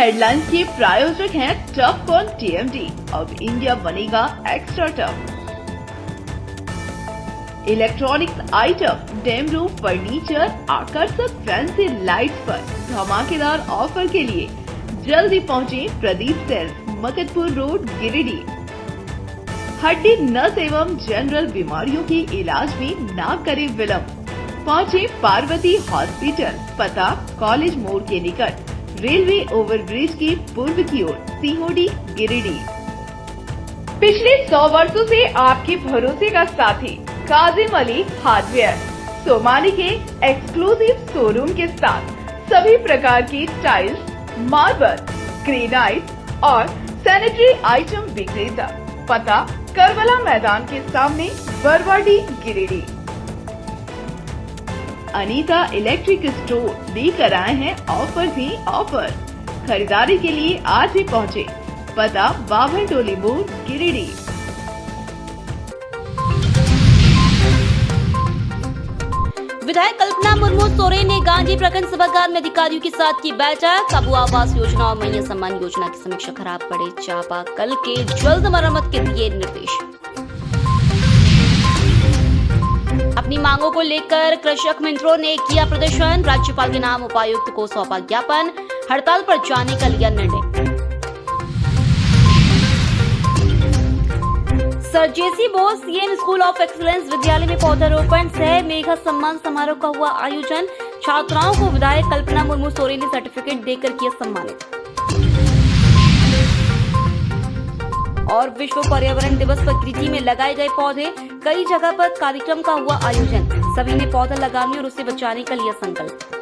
Headlines के प्रायोजक हैं टफ ऑन टीएमटी। अब इंडिया बनेगा extra tough. Electronics item, dam roof furniture, आकर्षक फैंसी लाइट्स पर धमाकेदार ऑफर के लिए जल्दी पहुंचे प्रदीप सेल्स, मकतपुर रोड, गिरिडीह। हड्डी, नस एवं जनरल बीमारियों के इलाज में ना करे विलंब। पहुंचे पार्वती हॉस्पिटल, पता कॉलेज मोड़ के निकट, रेलवे ओवरब्रिज के पूर्व की ओर, सीहोडी, गिरिडीह। पिछले 100 वर्षों से आपके भरोसे का साथी काजिम अली हार्डवेयर, सोमानी के एक्सक्लूसिव शोरूम के साथ सभी प्रकार की टाइल्स, मार्बल, ग्रेनाइट और सैनिटरी आइटम विक्रेता। पता करबला मैदान के सामने, बरवाडी, गिरिडीह। अनीता इलेक्ट्रिक स्टोर लेकर आए हैं ऑफर ही ऑफर। खरीदारी के लिए आज ही पहुंचे, पता बाभन टोली मोड़, गिरिडीह। विधायक कल्पना मुर्मू सोरेन ने गांधी प्रखंड सभागार में अधिकारियों के साथ की बैठक। अबू आवास योजना और मैया सम्मान योजना की समीक्षा। खराब पड़े चापाकल के जल्द मरम्मत के दिए निर्देश। अपनी मांगों को लेकर कृषक मित्रों ने किया प्रदर्शन। राज्यपाल के नाम उपायुक्त को सौंपा ज्ञापन। हड़ताल पर जाने का लिया निर्णय। Sir JC Bose CM school of excellence विद्यालय में पौधारोपण सह मेघा सम्मान समारोह का हुआ आयोजन। छात्राओं को विधायक कल्पना मुर्मू सोरेन ने सर्टिफिकेट देकर किया सम्मानित। और विश्व पर्यावरण दिवस पर गिरिडीह में लगाए गए पौधे। कई जगह पर कार्यक्रम का हुआ आयोजन। सभी ने पौधा लगाने और उसे बचाने का लिया संकल्प।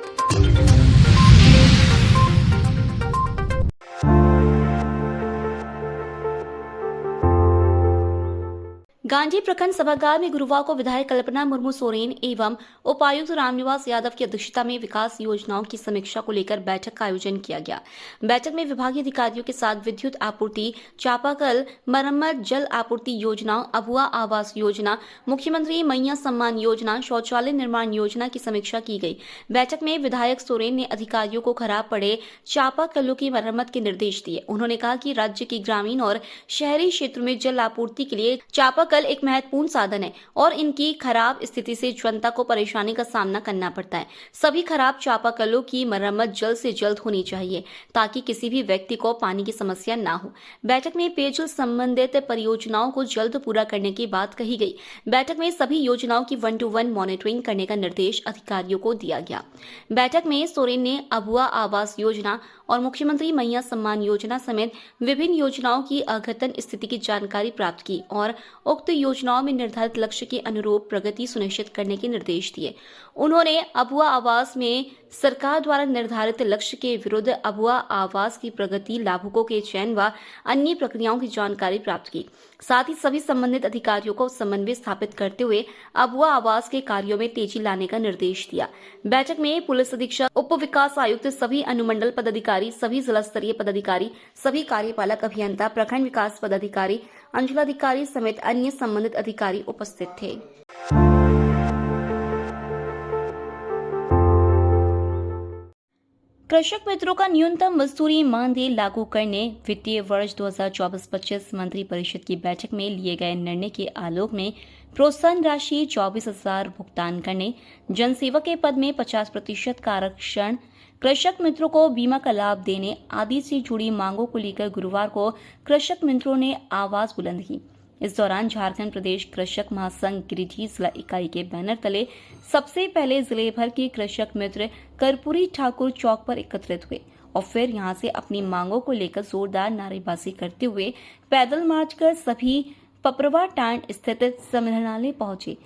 गांधी प्रखंड सभागार में गुरुवार को विधायक कल्पना मुर्मू सोरेन एवं उपायुक्त रामनिवास यादव की अध्यक्षता में विकास योजनाओं की समीक्षा को लेकर बैठक का आयोजन किया गया। बैठक में विभागीय अधिकारियों के साथ विद्युत आपूर्ति, चापाकल मरम्मत, जल आपूर्ति योजनाओं, अबुआ आवास योजना, मुख्यमंत्री मैया सम्मान योजना, शौचालय निर्माण योजना की समीक्षा की गई। बैठक में विधायक सोरेन ने अधिकारियों को खराब पड़े चापाकलों की मरम्मत के निर्देश दिए। उन्होंने कहा कि राज्य के ग्रामीण और शहरी क्षेत्रों में जल आपूर्ति के लिए चापाकल एक महत्वपूर्ण साधन है और इनकी खराब स्थिति से जनता को परेशानी का सामना करना पड़ता है। सभी खराब चापाकलों की मरम्मत जल्द से जल्द होनी चाहिए ताकि किसी भी व्यक्ति को पानी की समस्या ना हो। बैठक में पेयजल संबंधित परियोजनाओं को जल्द पूरा करने की बात कही गई। बैठक में सभी योजनाओं की 1-to-1 मॉनिटरिंग करने का निर्देश अधिकारियों को दिया गया। बैठक में सोरेन ने अबुआ आवास योजना और मुख्यमंत्री मैया सम्मान योजना समेत विभिन्न योजनाओं की अद्यतन स्थिति की जानकारी प्राप्त की और उक्त योजनाओं में निर्धारित लक्ष्य के अनुरूप प्रगति सुनिश्चित करने के निर्देश दिए। उन्होंने अबुआ आवास में सरकार द्वारा निर्धारित लक्ष्य के विरुद्ध अबुआ आवास की प्रगति, लाभुकों के चयन व अन्य प्रक्रियाओं की जानकारी प्राप्त की। साथ ही सभी संबंधित अधिकारियों को समन्वय स्थापित करते हुए अबुआ आवास के कार्यों में तेजी लाने का निर्देश दिया। बैठक में पुलिस अधीक्षक, उप विकास आयुक्त, सभी अनुमंडल पदाधिकारी, सभी जिला स्तरीय पदाधिकारी, सभी कार्यपालक अभियंता, प्रखंड विकास पदाधिकारी, अंचलाधिकारी समेत अन्य संबंधित अधिकारी उपस्थित थे। कृषक मित्रों का न्यूनतम मजदूरी मानदेय लागू करने वित्तीय वर्ष 2024-25 मंत्री परिषद की बैठक में लिए गए निर्णय के आलोक में प्रोत्साहन राशि 24,000 भुगतान करने, जनसेवा के पद में 50% का आरक्षण, कृषक मित्रों को बीमा का लाभ देने आदि से जुड़ी मांगों को लेकर गुरुवार को कृषक मित्रों ने आवाज बुलंद की। इस दौरान झारखंड प्रदेश कृषक महासंघ गिरिडीह जिला इकाई के बैनर तले सबसे पहले जिले भर के कृषक मित्र कर्पूरी ठाकुर चौक पर एकत्रित हुए और फिर यहां से अपनी मांगों को लेकर जोरदार नारेबाजी करते हुए पैदल मार्च कर सभी पपरवा टांड स्थित संमेलनालय पहुंचे।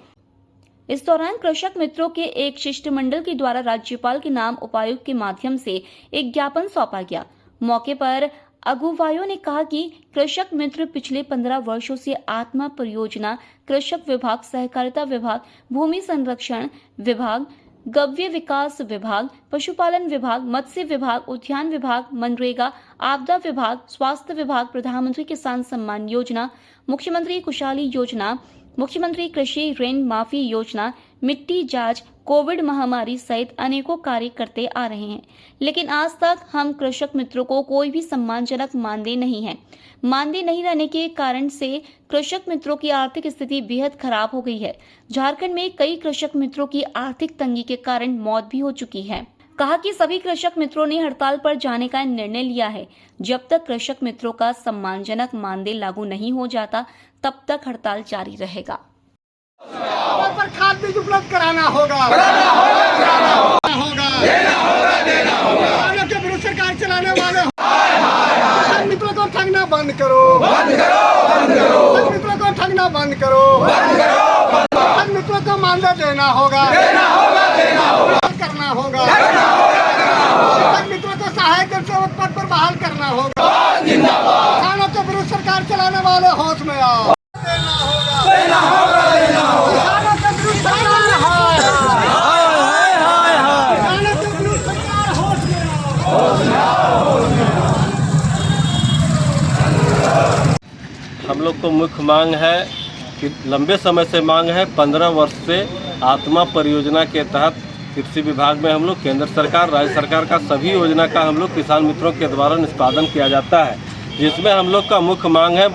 इस दौरान कृषक मित्रों के एक शिष्टमंडल के द्वारा राज्यपाल के नाम उपायुक्त के माध्यम से एक ज्ञापन सौंपा गया। मौके पर अगुवायों ने कहा कि कृषक मित्र पिछले 15 वर्षों से आत्मा परियोजना, कृषक विभाग, सहकारिता विभाग, भूमि संरक्षण विभाग, गव्य विकास विभाग, पशुपालन विभाग, मत्स्य विभाग, उद्यान विभाग, मनरेगा, आपदा विभाग, स्वास्थ्य विभाग, प्रधानमंत्री किसान सम्मान योजना, मुख्यमंत्री खुशहाली योजना, मुख्यमंत्री कृषि ऋण माफी योजना, मिट्टी जांच, कोविड महामारी सहित अनेकों कार्य करते आ रहे हैं, लेकिन आज तक हम कृषक मित्रों को कोई भी सम्मानजनक मानदेय नहीं है। मानदेय नहीं रहने के कारण से कृषक मित्रों की आर्थिक स्थिति बेहद खराब हो गई है। झारखंड में कई कृषक मित्रों की आर्थिक तंगी के कारण मौत भी हो चुकी है। कहा कि सभी कृषक मित्रों ने हड़ताल पर जाने का निर्णय लिया है। जब तक कृषक मित्रों का सम्मानजनक मानदेय लागू नहीं हो जाता, तब तक हड़ताल जारी रहेगा। पर खाद बीज उपलब्ध कराना होगा, किसानों के विरुद्ध सरकार चलाने वाले किसान मित्रों को ठगना बंद करो, किसान मित्रों को ठगना बंद करो, किसान मित्रों को मानदेय देना होगा, करना होगा, किसान मित्रों को सहायक जल सेवक पद पर बहाल करना होगा। किसानों के विरुद्ध सरकार चलाने वाले होश में आओ, देना होगा। किसानों के विरुद्ध सरकार किसानों के विरुद्ध सरकार होश में आओ। हम लोग को मुख्य मांग है कि लंबे समय से मांग है 15 वर्ष से आत्मा परियोजना के तहत कृषि विभाग में हम लोग केंद्र सरकार राज्य सरकार का सभी योजना का हम लोग किसान मित्रों के द्वारा निष्पादन किया जाता है, जिसमें हम लोग का मुख्य मांग है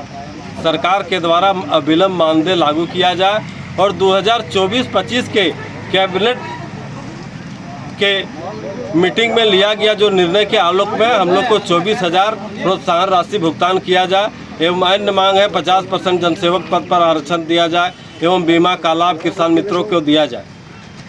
सरकार के द्वारा अविलंब मानदेय लागू किया जाए और 2024-25 के कैबिनेट के मीटिंग में लिया गया जो निर्णय के आलोक में हम लोग को 24,000 प्रोत्साहन राशि भुगतान किया जाए एवं अन्य मांग है 50% जनसेवक पद पर आरक्षण दिया जाए एवं बीमा का लाभ किसान मित्रों को दिया जाए।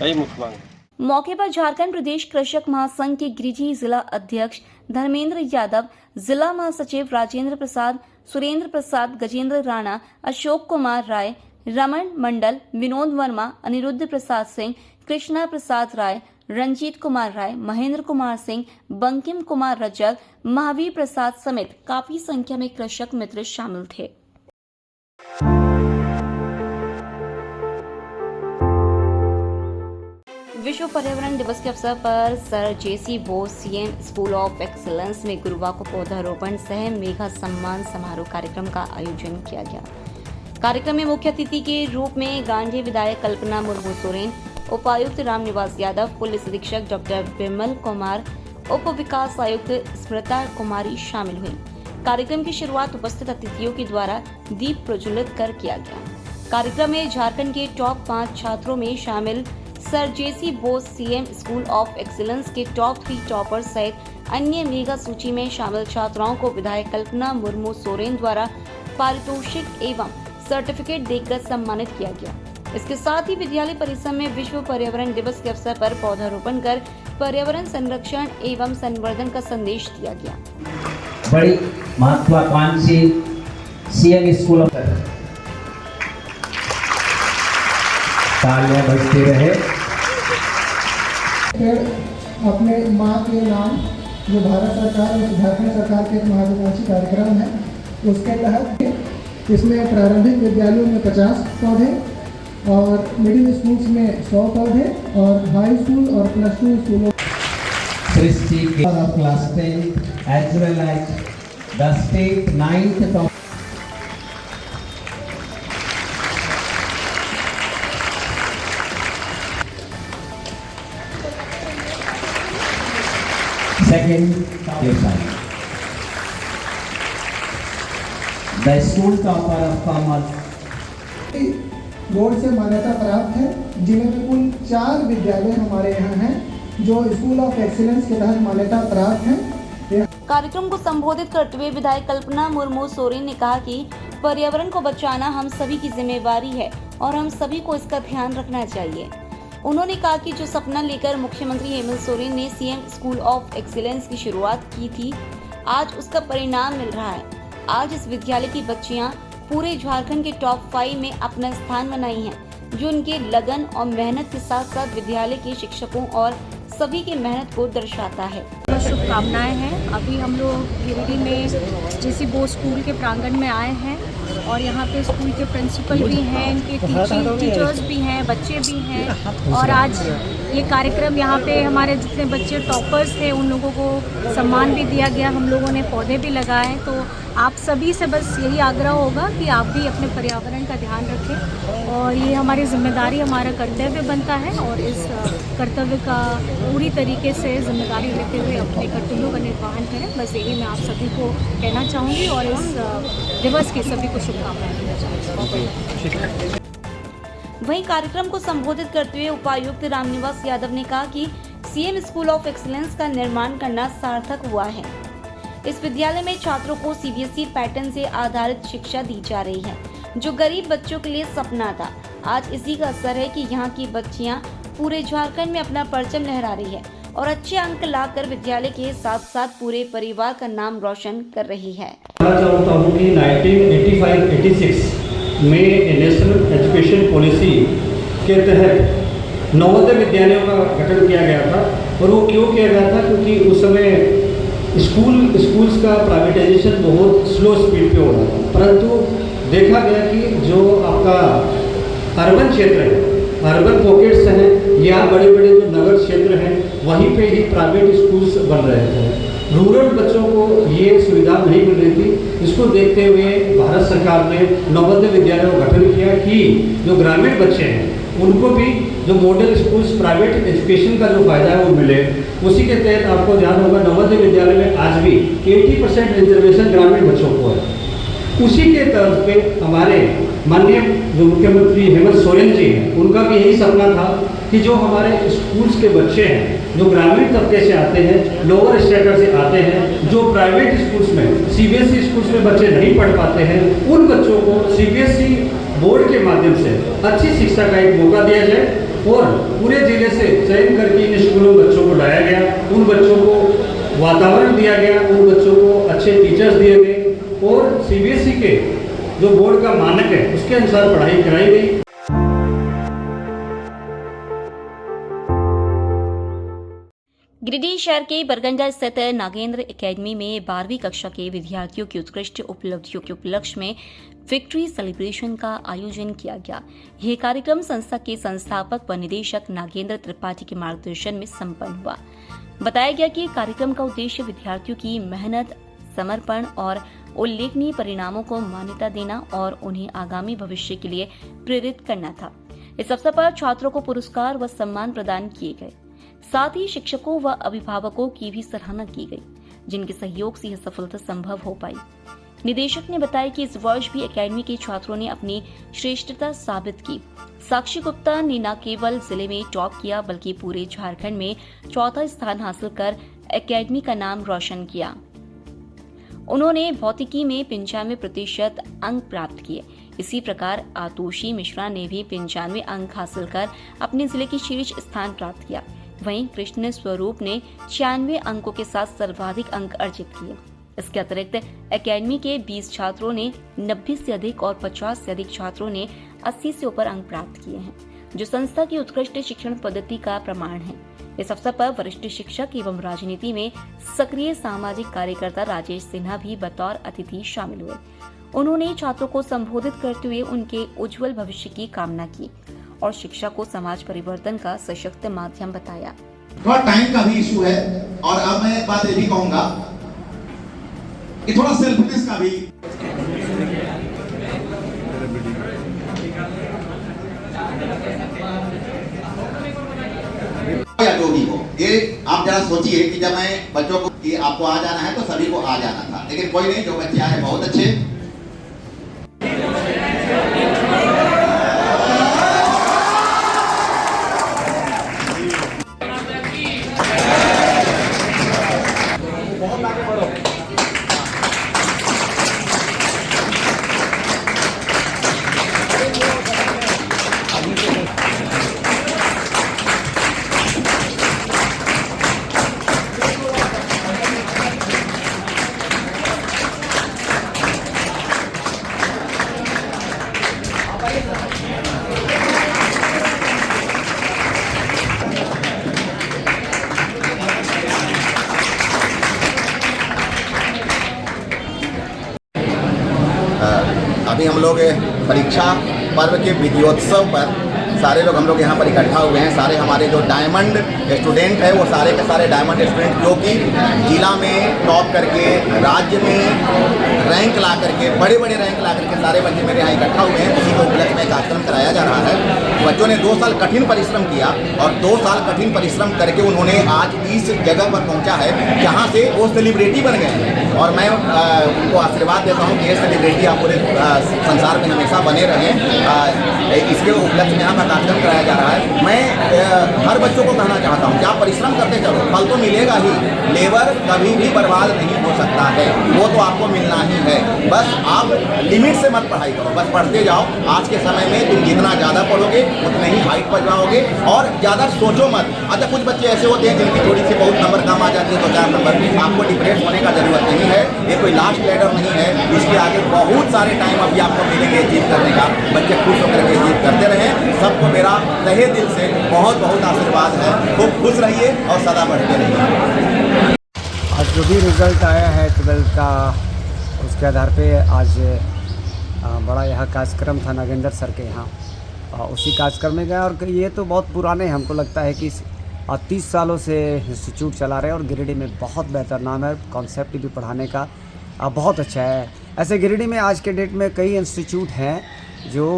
यही मुख्य मांग है। मौके पर झारखंड प्रदेश कृषक महासंघ के गिरिडीह जिला अध्यक्ष धर्मेंद्र यादव, जिला महासचिव राजेंद्र प्रसाद, सुरेंद्र प्रसाद, गजेंद्र राणा, अशोक कुमार राय, रमन मंडल, विनोद वर्मा, अनिरुद्ध प्रसाद सिंह, कृष्णा प्रसाद राय, रंजीत कुमार राय, महेंद्र कुमार सिंह, बंकिम कुमार रजक, महावीर प्रसाद समेत काफी संख्या में कृषक मित्र शामिल थे। विश्व पर्यावरण दिवस के अवसर पर sir JC Bose CM school of excellence में गुरुवार को पौधारोपण सह मेगा सम्मान समारोह कार्यक्रम का आयोजन किया गया। कार्यक्रम में मुख्य अतिथि के रूप में गांधी विधायक कल्पना मुर्मू सोरेन, उपायुक्त रामनिवास यादव, पुलिस अधीक्षक डॉक्टर विमल कुमार, उप विकास आयुक्त स्मृता कुमारी शामिल हुई। कार्यक्रम की शुरुआत उपस्थित अतिथियों के द्वारा दीप प्रज्वलित कर किया गया। कार्यक्रम में झारखंड के टॉप 5 छात्रों में शामिल sir JC Bose CM school of excellence के टॉप 3 टॉपर सहित अन्य मेगा सूची में शामिल छात्राओं को विधायक कल्पना मुर्मू सोरेन द्वारा पारितोषिक एवं सर्टिफिकेट देकर सम्मानित किया गया। इसके साथ ही विद्यालय परिसर में विश्व पर्यावरण दिवस के अवसर पर पौधारोपण कर पर्यावरण संरक्षण एवं संवर्धन का संदेश दिया गया। बड़ी महत्वाकांक्षी सीएम स्कूल ऑफ तालियां बजते रहे। अपने माँ के नाम जो भारत सरकार और झारखंड सरकार के एक महत्वाकांक्षी कार्यक्रम है, उसके तहत इसमें प्रारंभिक विद्यालयों में 50 पौधे और मिडिल स्कूल्स में 100 पौधे और हाई स्कूल और प्लस 2 स्कूलों सृष्टि class 10 as well as the state 9th top second the school topper of commerce board से मान्यता प्राप्त है, जिनमें कुल 4 विद्यालय हमारे यहाँ हैं जो स्कूल ऑफ एक्सीलेंस के तहत मान्यता प्राप्त हैं। कार्यक्रम को संबोधित करते हुए विधायक कल्पना मुर्मू सोरेन ने कहा कि पर्यावरण को बचाना हम सभी की जिम्मेवारी है और हम सभी को इसका ध्यान रखना चाहिए। उन्होंने कहा कि जो सपना लेकर मुख्यमंत्री हेमंत सोरेन ने सीएम स्कूल ऑफ एक्सीलेंस की शुरुआत की थी, आज उसका परिणाम मिल रहा है। आज इस विद्यालय की बच्चियां पूरे झारखंड के टॉप 5 में अपना स्थान बनाई हैं, जो उनके लगन और मेहनत के साथ साथ विद्यालय के शिक्षकों और सभी की मेहनत को दर्शाता है। शुभकामनाएं हैं। अभी हम लोग गिरिडीह में जेसी बोस स्कूल के प्रांगण में आए हैं और यहाँ पे स्कूल के प्रिंसिपल भी हैं, इनके टीचर्स भी हैं, बच्चे भी हैं और आज ये कार्यक्रम यहाँ पे हमारे जितने बच्चे टॉपर्स थे उन लोगों को सम्मान भी दिया गया, हम लोगों ने पौधे भी लगाए। तो आप सभी से बस यही आग्रह होगा कि आप भी अपने पर्यावरण का ध्यान रखें और ये हमारी जिम्मेदारी, हमारा कर्तव्य बनता है और इस कर्तव्य का पूरी तरीके से जिम्मेदारी लेते हुए अपने कर्तव्यों का निर्वहन करें। बस यही मैं आप सभी को कहना चाहूँगी और इस दिवस की सभी को शुभकामनाएं देना चाहूँगी। वहीं कार्यक्रम को संबोधित करते हुए उपायुक्त रामनिवास यादव ने कहा कि सीएम स्कूल ऑफ एक्सीलेंस का निर्माण करना सार्थक हुआ है। इस विद्यालय में छात्रों को सीबीएसई पैटर्न से आधारित शिक्षा दी जा रही है, जो गरीब बच्चों के लिए सपना था। आज इसी का असर है कि यहाँ की बच्चियाँ पूरे झारखंड में अपना परचम लहरा रही है और अच्छे अंक लाकर विद्यालय के साथ साथ पूरे परिवार का नाम रोशन कर रही है। चाहता हूँ कि 1985-86 में नेशनल एजुकेशन पॉलिसी के तहत नवोदय विद्यालयों का गठन किया गया था। और वो क्यों किया गया था? क्योंकि उस समय स्कूल्स का प्राइवेटाइजेशन बहुत स्लो स्पीड पे हो रहा था। परंतु देखा गया कि जो आपका अर्बन क्षेत्र है, अर्बन पॉकेट्स हैं या बड़े बड़े जो नगर क्षेत्र हैं, वहीं पे ही प्राइवेट स्कूल्स बन रहे थे। रूरल बच्चों को ये सुविधा नहीं मिल रही थी। इसको देखते हुए भारत सरकार ने नवोदय विद्यालयों का गठन किया कि जो ग्रामीण बच्चे हैं उनको भी जो मॉडल स्कूल्स प्राइवेट एजुकेशन का जो फायदा है वो मिले। उसी के तहत आपको ध्यान होगा नवोदय विद्यालय में आज भी 80% रिजर्वेशन ग्रामीण बच्चों को है। उसी के तर्ज पे हमारे माननीय जो मुख्यमंत्री हेमंत सोरेन जी हैं, उनका भी यही सपना था कि जो हमारे स्कूल्स के बच्चे हैं जो ग्रामीण तबके से आते हैं, लोअर स्टेटस से आते हैं, जो प्राइवेट स्कूल्स में सीबीएसई स्कूल्स में बच्चे नहीं पढ़ पाते हैं, उन बच्चों को सीबीएसई बोर्ड के माध्यम से अच्छी शिक्षा का एक मौका दिया जाए। और पूरे जिले से चयन करके इन स्कूलों में बच्चों को लाया गया, उन बच्चों को वातावरण दिया गया, उन बच्चों को अच्छे टीचर्स दिए गए और सीबीएसई के जो बोर्ड का मानक है उसके अनुसार पढ़ाई कराई गई। गिरिडीह शहर के बरगंजा स्थित नागेंद्र एकेडमी में 12वीं कक्षा के विद्यार्थियों की उत्कृष्ट उपलब्धियों के उपलक्ष्य में विक्ट्री सेलिब्रेशन का आयोजन किया गया। यह कार्यक्रम संस्था के संस्थापक व निदेशक नागेंद्र त्रिपाठी के मार्गदर्शन में संपन्न हुआ। बताया गया कि कार्यक्रम का उद्देश्य विद्यार्थियों की मेहनत, समर्पण और उल्लेखनीय परिणामों को मान्यता देना और उन्हें आगामी भविष्य के लिए प्रेरित करना था। इस अवसर पर छात्रों को पुरस्कार व सम्मान प्रदान किए गए। साथ ही शिक्षकों व अभिभावकों की भी सराहना की गई, जिनके सहयोग से यह सफलता संभव हो पाई। निदेशक ने बताया कि इस वर्ष भी एकेडमी के छात्रों ने अपनी श्रेष्ठता साबित की। साक्षी गुप्ता ने न केवल जिले में टॉप किया बल्कि पूरे झारखंड में चौथा स्थान हासिल कर एकेडमी का नाम रोशन किया। उन्होंने भौतिकी में 95% अंक प्राप्त किए। इसी प्रकार आतोषी मिश्रा ने भी 95 अंक हासिल कर अपने जिले की शीर्ष स्थान प्राप्त किया। वहीं कृष्ण स्वरूप ने 96 अंकों के साथ सर्वाधिक अंक अर्जित किए। इसके अतिरिक्त एकेडमी के 20 छात्रों ने 90 से अधिक और 50 से अधिक छात्रों ने 80 से ऊपर अंक प्राप्त किए हैं, जो संस्था की उत्कृष्ट शिक्षण पद्धति का प्रमाण है। इस अवसर पर वरिष्ठ शिक्षक एवं राजनीति में सक्रिय सामाजिक कार्यकर्ता राजेश सिन्हा भी बतौर अतिथि शामिल हुए। उन्होंने छात्रों को संबोधित करते हुए उनके उज्जवल भविष्य की कामना की और शिक्षा को समाज परिवर्तन का सशक्त माध्यम बताया। थोड़ा टाइम का भी इशू है और अब मैं बात ये भी कहूंगा कि थोड़ा सेल्फनेस का भी या जो भी हो, ये आप जरा सोचिए कि जब मैं बच्चों को कि आपको आ जाना है तो सभी को आ जाना था, लेकिन कोई नहीं, जो बच्चे आए बहुत अच्छे। अभी हम लोग परीक्षा पर्व के विजयोत्सव पर सारे लोग हम लोग यहाँ पर इकट्ठा हुए हैं। सारे हमारे जो डायमंड स्टूडेंट है वो सारे के सारे डायमंड स्टूडेंट जो कि जिला में टॉप करके, राज्य में रैंक ला करके, बड़े बड़े रैंक ला करके सारे बच्चे मेरे यहाँ इकट्ठा हुए हैं। उसी के उपलक्ष्य में कार्यक्रम कराया जा रहा है। बच्चों ने 2 साल कठिन परिश्रम किया और 2 साल कठिन परिश्रम करके उन्होंने आज इस जगह पर पहुंचा है जहां से वो सेलिब्रिटी बन गए हैं। और मैं उनको आशीर्वाद देता हूं कि ये सेलिब्रिटी आप पूरे संसार में हमेशा बने रहें। इसके उपलक्ष्य में यहाँ का कार्यक्रम कराया जा रहा है। मैं हर बच्चों को कहना चाहता हूँ कि आप परिश्रम करते चलो, फल तो मिलेगा ही। लेबर कभी भी बर्बाद नहीं हो सकता है, वो तो आपको मिलना ही है। बस आप लिमिट से मत पढ़ाई करो, बस पढ़ते जाओ। आज के समय में तुम जितना ज़्यादा पढ़ोगे उतने ही हाइट पर जाओगे और ज़्यादा सोचो मत। अच्छा, कुछ बच्चे ऐसे होते हैं जिनकी थोड़ी सी बहुत नंबर कम आ जाती है, 2-4 नंबर। आपको डिप्रेस होने का जरूरत नहीं है, ये कोई लास्ट लेटर नहीं है। इसके आगे बहुत सारे टाइम अभी आपको मिलेंगे अचीव करने का। बच्चे खुश होकर के अचीव करते रहें। सबको मेरा तहे दिल से बहुत बहुत आशीर्वाद है। खूब खुश रहिए और सदा बढ़ते रहिए। आज जो भी रिज़ल्ट आया है 12th का, उसके आधार पे आज बड़ा यह कार्यक्रम था नागेंद्र सर के यहाँ, उसी कार्यक्रम में गया। और ये तो बहुत पुराने, हमको लगता है कि 30 सालों से इंस्टीट्यूट चला रहे हैं और गिरिडीह में बहुत बेहतर नाम है। कॉन्सेप्ट भी पढ़ाने का बहुत अच्छा है। ऐसे गिरिडीह में आज के डेट में कई इंस्टीट्यूट हैं जो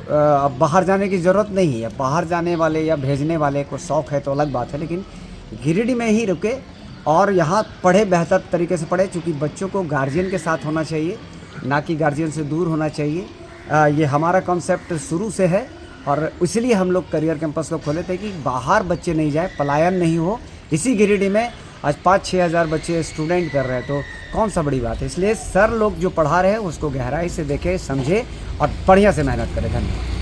अब बाहर जाने की ज़रूरत नहीं है। बाहर जाने वाले या भेजने वाले को शौक़ है तो अलग बात है, लेकिन गिरिडीह में ही रुके और यहाँ पढ़े, बेहतर तरीके से पढ़े। चूँकि बच्चों को गार्जियन के साथ होना चाहिए, ना कि गार्जियन से दूर होना चाहिए। ये हमारा कॉन्सेप्ट शुरू से है और इसलिए हम लोग करियर कैंपस को खोले थे कि बाहर बच्चे नहीं जाए, पलायन नहीं हो। इसी गिरिडीह में आज 5-6 हज़ार बच्चे स्टूडेंट कर रहे हैं, तो कौन सा बड़ी बात है। इसलिए सर लोग जो पढ़ा रहे हैं उसको गहराई से देखें, समझे और बढ़िया से मेहनत करें। धन्यवाद।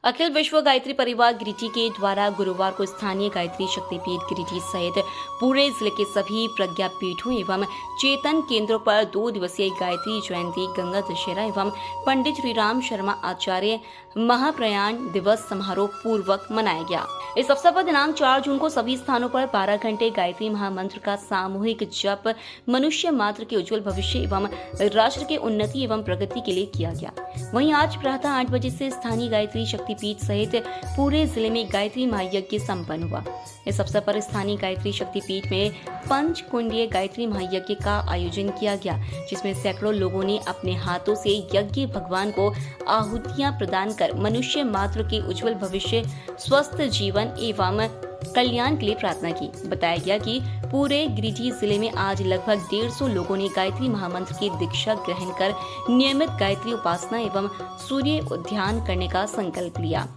अखिल विश्व गायत्री परिवार गिरिडीह के द्वारा गुरुवार को स्थानीय गायत्री शक्तिपीठ गिरिडीह सहित पूरे जिले के सभी प्रज्ञापीठों एवं चेतन केंद्रों पर 2 दिवसीय गायत्री जयंती, गंगा दशहरा एवं पंडित श्रीराम शर्मा आचार्य महाप्रयाण दिवस समारोह पूर्वक मनाया गया। इस अवसर पर दिनांक 4 जून को सभी स्थानों पर 12 घंटे गायत्री महामंत्र का सामूहिक जप मनुष्य मात्र के उज्जवल भविष्य एवं राष्ट्र के उन्नति एवं प्रगति के लिए किया गया। वहीं आज प्रातः 8 बजे से स्थानीय गायत्री शक्तिपीठ सहित पूरे जिले में गायत्री महायज्ञ संपन्न हुआ। इस अवसर पर स्थानीय गायत्री शक्तिपीठ में पंचकुंडीय गायत्री महायज्ञ का आयोजन किया गया, जिसमें सैकड़ों लोगों ने अपने हाथों से यज्ञ भगवान को आहुतियां प्रदान कर मनुष्य मात्र के उज्जवल भविष्य, स्वस्थ जीवन एवं कल्याण के लिए प्रार्थना की। बताया गया कि पूरे गिरिडीह जिले में आज लगभग 150 लोगों ने गायत्री महामंत्र की दीक्षा ग्रहण कर नियमित गायत्री उपासना एवं सूर्य ध्यान करने का संकल्प लिया।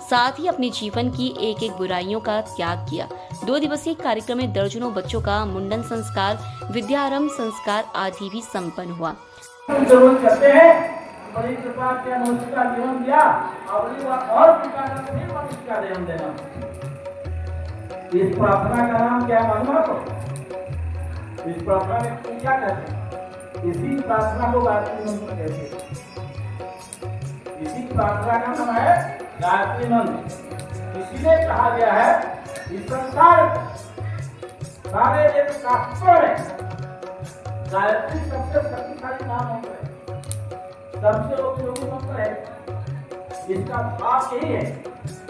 साथ ही अपने जीवन की एक बुराइयों का त्याग किया। 2 दिवसीय कार्यक्रम में दर्जनों बच्चों का मुंडन संस्कार, विद्यारंभ संस्कार आदि भी संपन्न हुआ। बड़ी कृपा के अनुष्का जीवन दिया और कृपा का हम देना। इस प्रार्थना का नाम क्या मालूम आपको? इस प्रार्थना में क्या कहते हैं? इसी प्रार्थना को गायत्री मंत्र कहते हैं। इसी प्रार्थना का नाम है गायत्री मंत्र। इसीलिए कहा गया है इस संसार सारे एक शास्त्रों में गायत्री सबसे शक्तिशाली नाम मंत्र है, सबसे उपयोगी मंत्र है। इसका भाव यही है,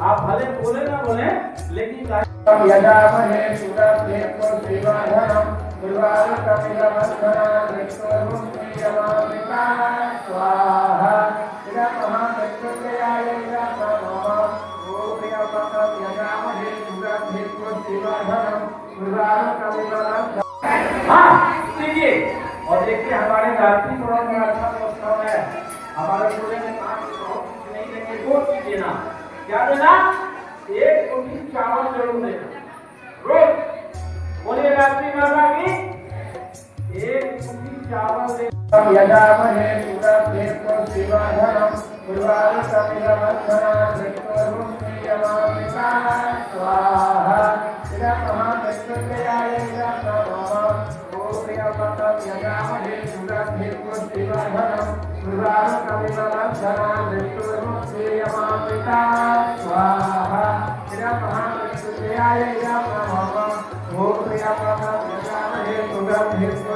आप भले बोले ना बोले, लेकिन यजामहे सुरभेत्तो शिवाधरम गुरुवारकमिलमस्मरणं विष्णुर्मुक्तियमामृता स्वाहा। इदं महामृत्युंजयाय नमः। ओम यजामहे सुरभेत्तो शिवाधरम गुरुवारकमिलमस्मरणं। हाँ, लीजिए और देखिए हमारे गायत्री पुराण में अच्छा प्रस्ताव है। हमारे पूरे में बहुत नहीं देंगे, 2 चीज देना। क्या देना? 1 मुट्ठी चावल जरूर देना रोज। बोलिए गायत्री माता की 1 मुट्ठी चावल देना। यजामहे सुरभेत्तो शिवाधरम गुरुवारकमिलमस्मरणं विष्णुर्मुक्तियमामृता स्वाहा। इदं महामृत्युंजयाय नमः। यजामहे सुरभेत्तो शिवाधरम गुरुवारकमिलमस्मरणं विष्णुर्मुक्तियमामृता स्वाहा। इदं महामृत्युंजयाय नमः। ओम यजामहे सुरभेत्तो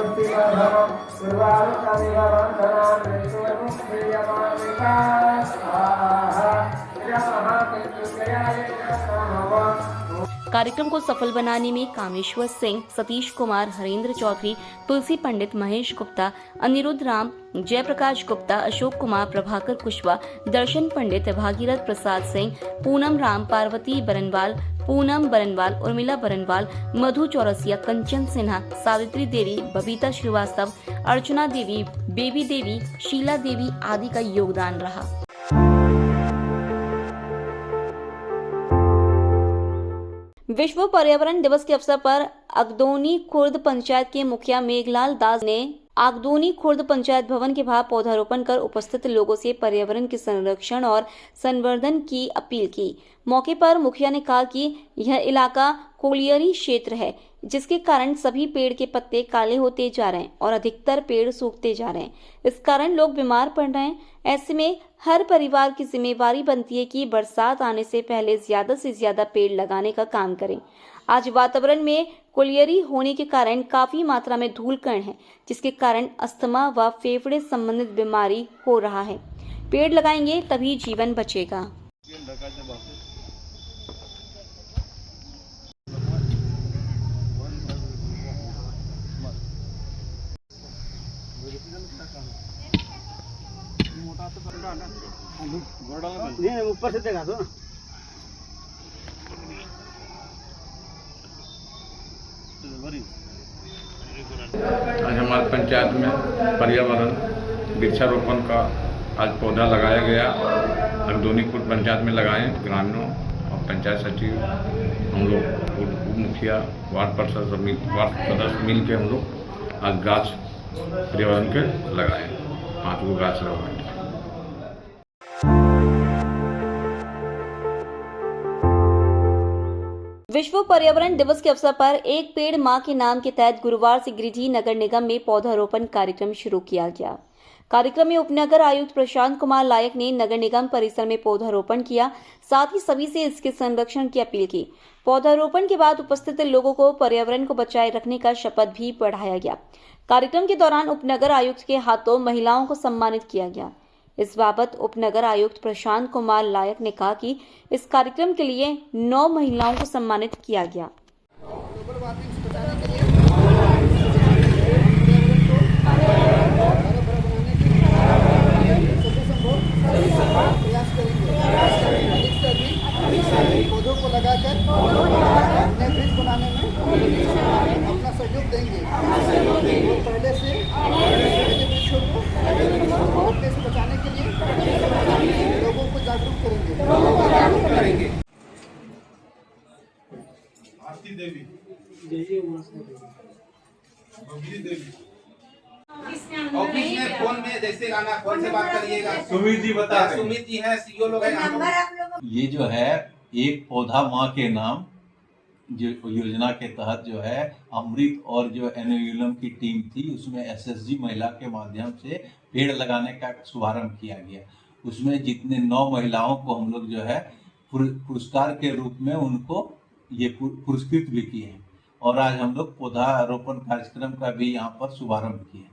कार्यक्रम को सफल बनाने में कामेश्वर सिंह, सतीश कुमार, हरेंद्र चौधरी, तुलसी पंडित, महेश गुप्ता, अनिरुद्ध राम, जयप्रकाश गुप्ता, अशोक कुमार, प्रभाकर कुशवाहा, दर्शन पंडित, भागीरथ प्रसाद सिंह, पूनम राम, पार्वती बरनवाल, पूनम बरनवाल, उर्मिला बरनवाल, मधु चौरसिया, कंचन सिन्हा, सावित्री देवी, बबीता श्रीवास्तव, अर्चना देवी, बेबी देवी, शीला देवी आदि का योगदान रहा। विश्व पर्यावरण दिवस के अवसर पर अगदोनी खुर्द पंचायत के मुखिया मेघलाल दास ने आगदोनी खुर्द पंचायत भवन के बाहर पौधारोपण कर उपस्थित लोगों से पर्यावरण के संरक्षण और संवर्धन की अपील की। मौके पर मुखिया ने कहा कि यह इलाका कोलियरी क्षेत्र है, जिसके कारण सभी पेड़ के पत्ते काले होते जा रहे हैं और अधिकतर पेड़ सूखते जा रहे हैं। इस कारण लोग बीमार पड़ रहे हैं। ऐसे में हर परिवार की जिम्मेवारी बनती है कि बरसात आने से पहले ज्यादा से ज्यादा पेड़ लगाने का काम करें। आज वातावरण में कोलियरी होने के कारण काफी मात्रा में धूल कण है, जिसके कारण अस्थमा व फेफड़े संबंधित बीमारी हो रहा है। पेड़ लगाएंगे तभी जीवन बचेगा। ऊपर से देखा दो। आज हमारे पंचायत में पर्यावरण वृक्षारोपण का आज पौधा लगाया गया। अगदोनी खुर्द पंचायत में लगाए ग्रामीणों और पंचायत सचिव, हम लोग उप मुखिया, वार्ड सदस्य मिल के हम लोग आज गाछ पर्यावरण के लगाए, 5 गो गाछ लगाए। विश्व पर्यावरण दिवस के अवसर पर एक पेड़ मां के नाम के तहत गुरुवार से गिरिडीह नगर निगम में पौधारोपण कार्यक्रम शुरू किया गया। कार्यक्रम में उपनगर आयुक्त प्रशांत कुमार लायक ने नगर निगम परिसर में पौधारोपण किया, साथ ही सभी से इसके संरक्षण की अपील की। पौधारोपण के बाद उपस्थित लोगों को पर्यावरण को बचाए रखने का शपथ भी पढ़ाया गया। कार्यक्रम के दौरान उपनगर आयुक्त के हाथों महिलाओं को सम्मानित किया गया। इस बाबत उपनगर आयुक्त प्रशांत कुमार लायक ने कहा कि इस कार्यक्रम के लिए 9 महिलाओं को सम्मानित किया गया। पौधों को लगाकर अपने ब्रिज बनाने में अपना सहयोग देंगे। वो पहले से वृक्षों को अपने से बचाने के लिए लोगों को जागरूक करेंगे। आरती देवी, ऑफिस में फोन में जैसे गाना कौन से बात करिएगा। सुमित जी बता रहे हैं। सुमित जी हैं, सीईओ लोग हैं। ये जो है एक पौधा माँ के नाम जो योजना के तहत जो है अमृत और जो एनयूएलएम की टीम थी, उसमें एसएसजी महिला के माध्यम से पेड़ लगाने का शुभारंभ किया गया। उसमें जितने 9 महिलाओं को हम लोग जो है पुरस्कार के रूप में उनको ये पुरस्कृत भी किए हैं और आज हम लोग पौधारोपण कार्यक्रम का भी यहाँ पर शुभारंभ किए।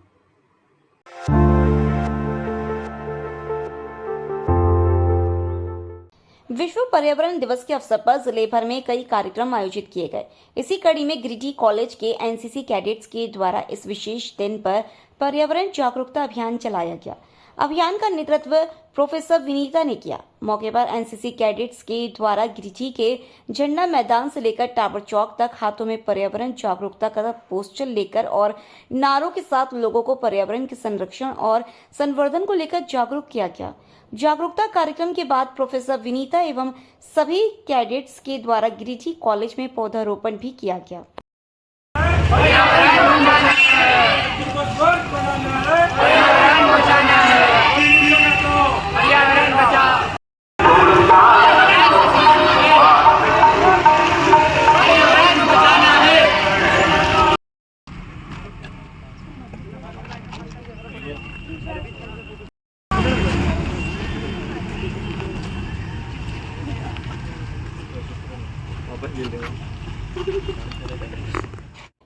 विश्व पर्यावरण दिवस के अवसर पर जिले भर में कई कार्यक्रम आयोजित किए गए। इसी कड़ी में गिरिडीह कॉलेज के एनसीसी कैडेट्स के द्वारा इस विशेष दिन पर पर्यावरण जागरूकता अभियान चलाया गया। अभियान का नेतृत्व प्रोफेसर विनीता ने किया। मौके पर एनसीसी कैडेट्स के द्वारा गिरिडीह के झंडा मैदान से लेकर टावर चौक तक हाथों में पर्यावरण जागरूकता का पोस्टर लेकर और नारों के साथ लोगों को पर्यावरण के संरक्षण और संवर्धन को लेकर जागरूक किया गया। जागरूकता कार्यक्रम के बाद प्रोफेसर विनीता एवं सभी कैडेट्स के द्वारा गिरिडीह कॉलेज में पौधारोपण भी किया गया।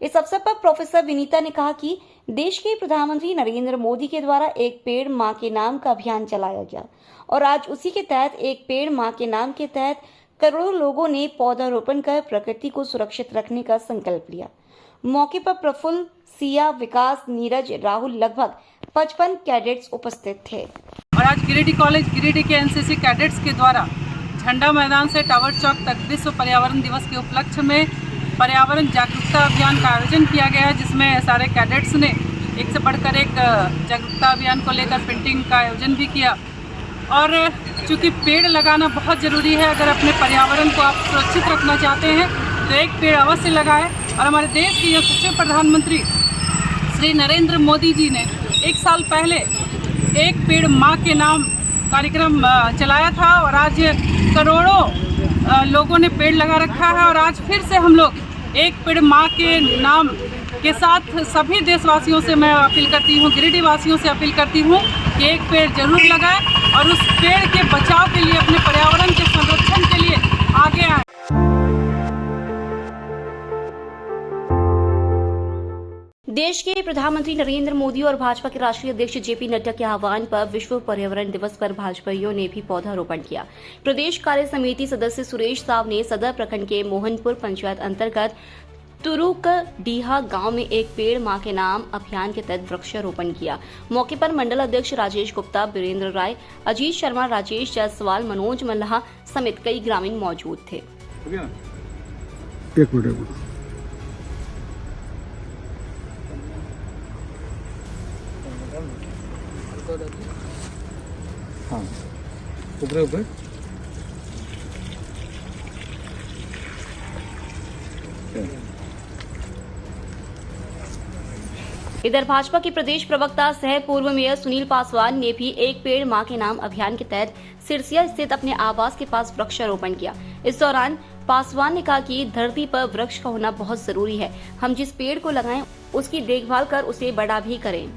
इस अवसर पर प्रोफेसर विनीता ने कहा कि देश के प्रधानमंत्री नरेंद्र मोदी के द्वारा एक पेड़ मां के नाम का अभियान चलाया गया और आज उसी के तहत एक पेड़ मां के नाम के तहत करोड़ों लोगों ने पौधारोपण कर प्रकृति को सुरक्षित रखने का संकल्प लिया। मौके पर प्रफुल्ल, सिया, विकास, नीरज, राहुल लगभग 55 कैडेट्स उपस्थित थे। और आज गिरिडीह कॉलेज गिरिडीह के एनसीसी कैडेट्स के द्वारा झंडा मैदान से टावर चौक तक विश्व पर्यावरण दिवस के उपलक्ष्य में पर्यावरण जागरूकता अभियान का आयोजन किया गया है, जिसमें सारे कैडेट्स ने एक से बढ़कर एक जागरूकता अभियान को लेकर पेंटिंग का आयोजन भी किया। और चूँकि पेड़ लगाना बहुत ज़रूरी है, अगर अपने पर्यावरण को आप सुरक्षित रखना चाहते हैं तो एक पेड़ अवश्य लगाएं। और हमारे देश के यशस्वी प्रधानमंत्री श्री नरेंद्र मोदी जी ने 1 साल पहले एक पेड़ माँ के नाम कार्यक्रम चलाया था और आज करोड़ों लोगों ने पेड़ लगा रखा है। और आज फिर से हम लोग एक पेड़ माँ के नाम के साथ सभी देशवासियों से मैं अपील करती हूँ, गिरिडीह वासियों से अपील करती हूँ कि एक पेड़ जरूर लगाएं और उस पेड़ के बचाव के लिए, अपने पर्यावरण के संरक्षण के लिए आगे आएं। देश के प्रधानमंत्री नरेंद्र मोदी और भाजपा के राष्ट्रीय अध्यक्ष जेपी नड्डा के आह्वान पर विश्व पर्यावरण दिवस पर भाजपाइयों ने भी पौधारोपण किया। प्रदेश कार्य समिति सदस्य सुरेश साव ने सदर प्रखंड के मोहनपुर पंचायत अंतर्गत तुरुक डीहा गांव में एक पेड़ मां के नाम अभियान के तहत वृक्षारोपण किया। मौके पर मंडल अध्यक्ष राजेश गुप्ता, वीरेंद्र राय, अजीत शर्मा, राजेश जायसवाल, मनोज मल्लाह समेत कई ग्रामीण मौजूद थे। एक मिनट। हाँ, ऊपर इधर भाजपा के प्रदेश प्रवक्ता सह पूर्व मेयर सुनील पासवान ने भी एक पेड़ मां के नाम अभियान के तहत सिरसिया स्थित अपने आवास के पास वृक्षारोपण किया। इस दौरान पासवान ने कहा कि धरती पर वृक्ष का होना बहुत जरूरी है। हम जिस पेड़ को लगाएं उसकी देखभाल कर उसे बड़ा भी करें।